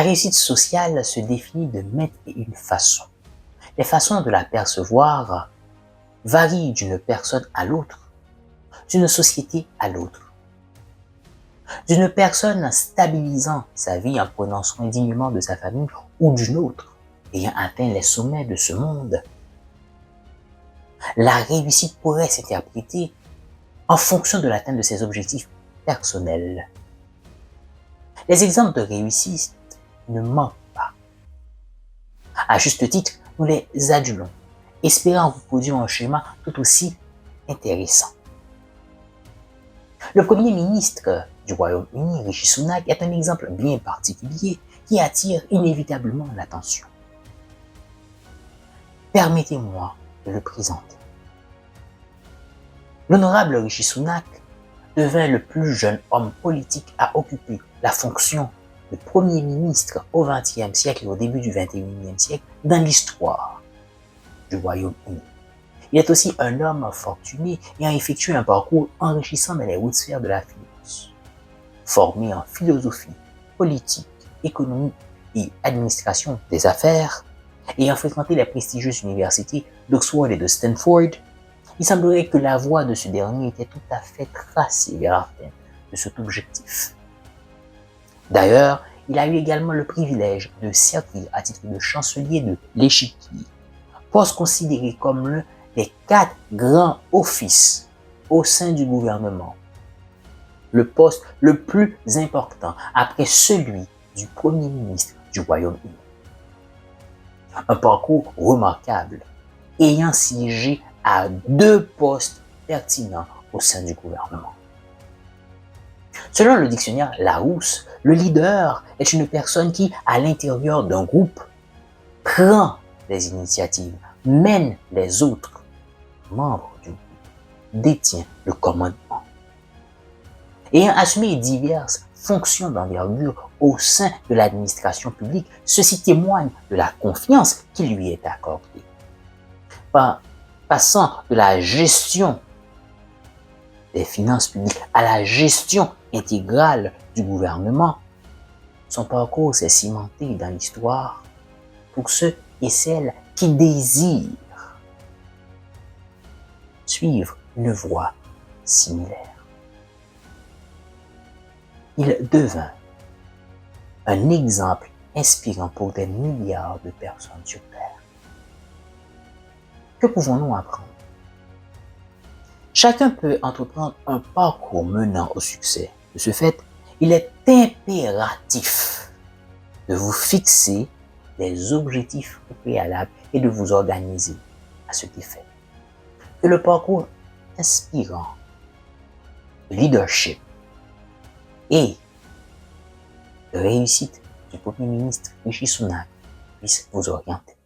réussite sociale se définit de maintes et une façons. Les façons de la percevoir varient d'une personne à l'autre, d'une société à l'autre. D'une personne stabilisant sa vie en prenant soin dignement de sa famille ou d'une autre ayant atteint les sommets de ce monde. La réussite pourrait s'interpréter en fonction de l'atteinte de ses objectifs personnels. Les exemples de réussite ne manquent pas. À juste titre, nous les adulons, espérant vous produire un schéma tout aussi intéressant. Le Premier ministre du Royaume-Uni, Rishi Sunak, est un exemple bien particulier qui attire inévitablement l'attention. Permettez-moi de le présenter. L'honorable Rishi Sunak devint le plus jeune homme politique à occuper la fonction de Premier ministre au XXe siècle et au début du XXIe siècle dans l'histoire du Royaume-Uni. Il est aussi un homme fortuné ayant effectué un parcours enrichissant dans les hautes sphères de la finance. Formé en philosophie, politique, économie et administration des affaires, ayant fréquenté les prestigieuses universités d'Oxford et de Stanford, il semblerait que la voie de ce dernier était tout à fait tracée vers l'atteinte de cet objectif. D'ailleurs, il a eu également le privilège de servir à titre de chancelier de l'Échiquier, poste considéré comme l'un des 4 grands offices au sein du gouvernement, le poste le plus important après celui du Premier ministre du Royaume-Uni. Un parcours remarquable, ayant siégé à 2 postes pertinents au sein du gouvernement. Selon le dictionnaire Larousse, le leader est une personne qui, à l'intérieur d'un groupe, prend des initiatives, mène les autres membres du groupe, détient le commandement. Ayant assumé diverses fonctions d'envergure au sein de l'administration publique, ceci témoigne de la confiance qui lui est accordée. Passant de la gestion des finances publiques à la gestion intégrale du gouvernement, son parcours s'est cimenté dans l'histoire pour ceux et celles qui désirent suivre une voie similaire. Il devint un exemple inspirant pour des milliards de personnes sur Terre. Que pouvons-nous apprendre? Chacun peut entreprendre un parcours menant au succès. De ce fait, il est impératif de vous fixer des objectifs préalables et de vous organiser à cet effet. Que le parcours inspirant de leadership et de réussite du Premier ministre Rishi Sunak puisse vous orienter.